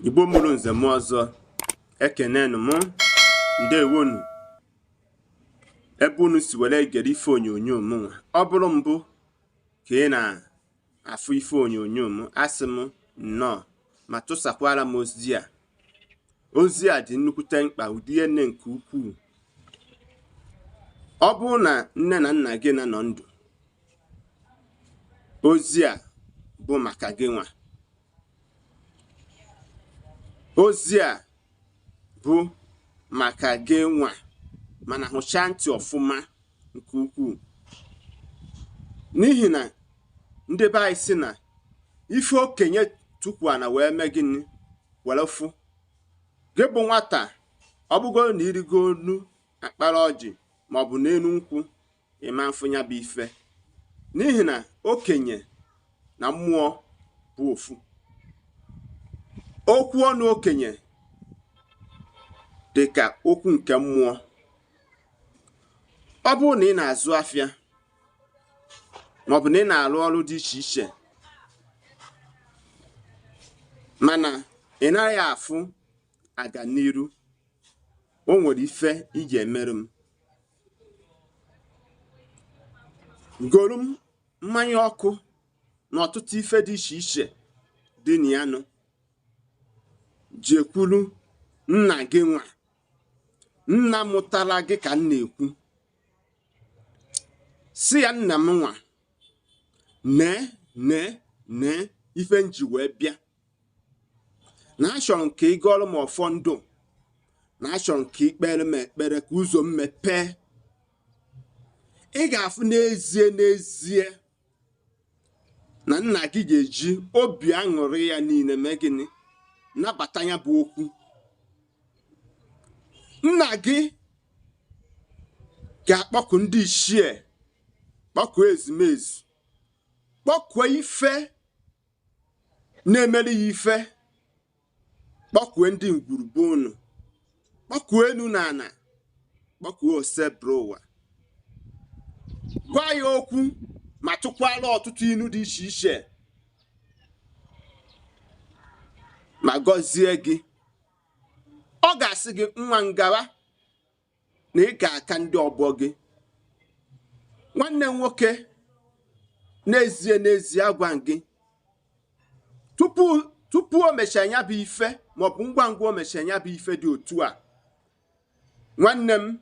Igbo mụrụ nze m ọzọ ekenenu m ndewonu ebe unu si were egere ife onyonyo m nwa. Ọ bụrụ mbụ ka ị na-afụ ife onyonyo m, asị m nnọọ ma tụsakwara m ozi a. Ozi a dị nnukwute mkpa, ụdị nne nke ukwuu. Ọ bụrụ na nne na nna gị nọ ndụ, ozi a bụ maka gị nwa. Ozi a bụ maka gị nwa, mana hụchaa ntị ọfụma nke ukwuu, n'ihi na ndị be anyị sị na ife okenye tukwana wee mee gịnị were fụ. Gị bụ nwata, ọ bụgoro na irigo olu akpara ọjị maọbụ n'elu nkwụ, ịma mfụ ya bụ ife, n'ihi na okenye na mmụọ bụ ofu. Okwu ọnụ okenye dị ka okwu nke mmụọ. Ọ bụrụ na ị na-azụ afịa maọbụ na ị na-arụ ọrụ dị iche iche, mana ị naghị afụ aga n'iru, o nwere ife ị ga-emerụ m. Goro m mmanya ọkụ na ọtụtụ ife dị iche iche dị na ya nọ, jekwuru nna gị nwa, nna mụtara gị ka m na-ekwu. Si ya, nna m nwa, nee ife nji wee bịa, na achọrọ m ka ị gọrọ m ọfọ ndụ, na achọrọ m ka ị kpere m ekpere ka ụzọ m mepee. Ị ga-afụ n'ezie na nna gị ga-eji obi aṅụrị ya niile mee gịnị, nabata ya bụ okwu. Nna gị ga-akpọku ndị ichie, kpọkuo ezumezu, kpọkuo ife na-emere ya ife, kpọkuo ndị ngwurube unu, kpọkuo enu na ana, kpọkuo osebụrụ ụwa, gwa ya okwu ma tụkwara ọtụtụ ilu dị iche iche, ma gọzie gị. Ọ ga-asị gị, nwa ngawa na ị ga-aka ndị ọgbọ gị. Nwanne nwoke, n'ezie agwa gị, tupu o mechaa ya bụ ife maọbụ ngwa ngwa o mechaa ya bụ ife dị otu a, nwanne m,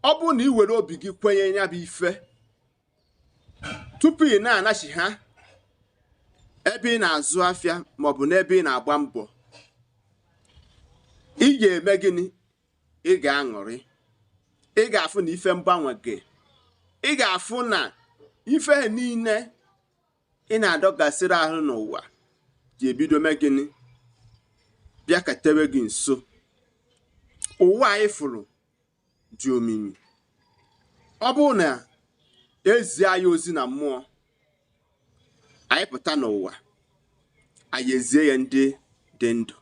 ọ bụrụ na ị were obi gị kwenye ya bụ ife, tupu ị na-anachi ha ebe ị na-azụ afịa maọbụ n'ebe ị na-agba mbọ, ị ga-eme gịnị? Ị ga-aṅụrị. Ị ga-afụ na ife mgbanwe gị. Ị ga-afụ na ife niile ị na-adọgasịrị ahụ n'ụwa ga-ebido mee gịnị? Bịaketewe gị nso. Ụwa anyị fụrụ dị omimi. Ọ bụrụ na ezi anyị ozi na mmụọ, anyị pụta n'ụwa, anyị ezie ya ndị dị ndụ.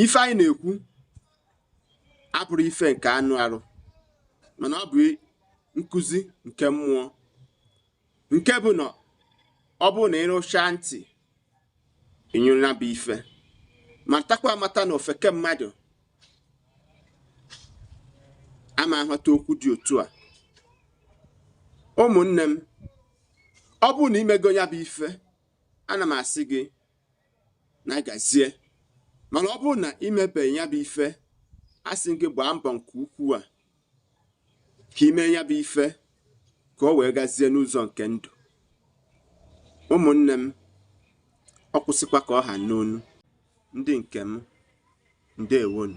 Ife anyị na-ekwu abụrụ ife nke anụ arụ, mana ọ bụ nkụzi nke mmụọ, nke bụ na ọ bụrụ na ịrụchaa ntị, ịnyụrụ bụ ife, matakwa amata na ofeke mmadụ ama ahụta okwu dị otu a. Ụmụnne m, ọ bụrụ na imego ya bụ ife, ana m asị gị na gazie. Mana ọ bụrụ na imebeghị ya bụ ife, asị gị gbaa mbọ nke ukwuu a ka ime ya bụ ife ka o wee gazie n'ụzọ nke ndụ. Ụmụnne m, ọ kwụsịkwa ka ọ ha n'onu. Ndị nke m, ndewonu.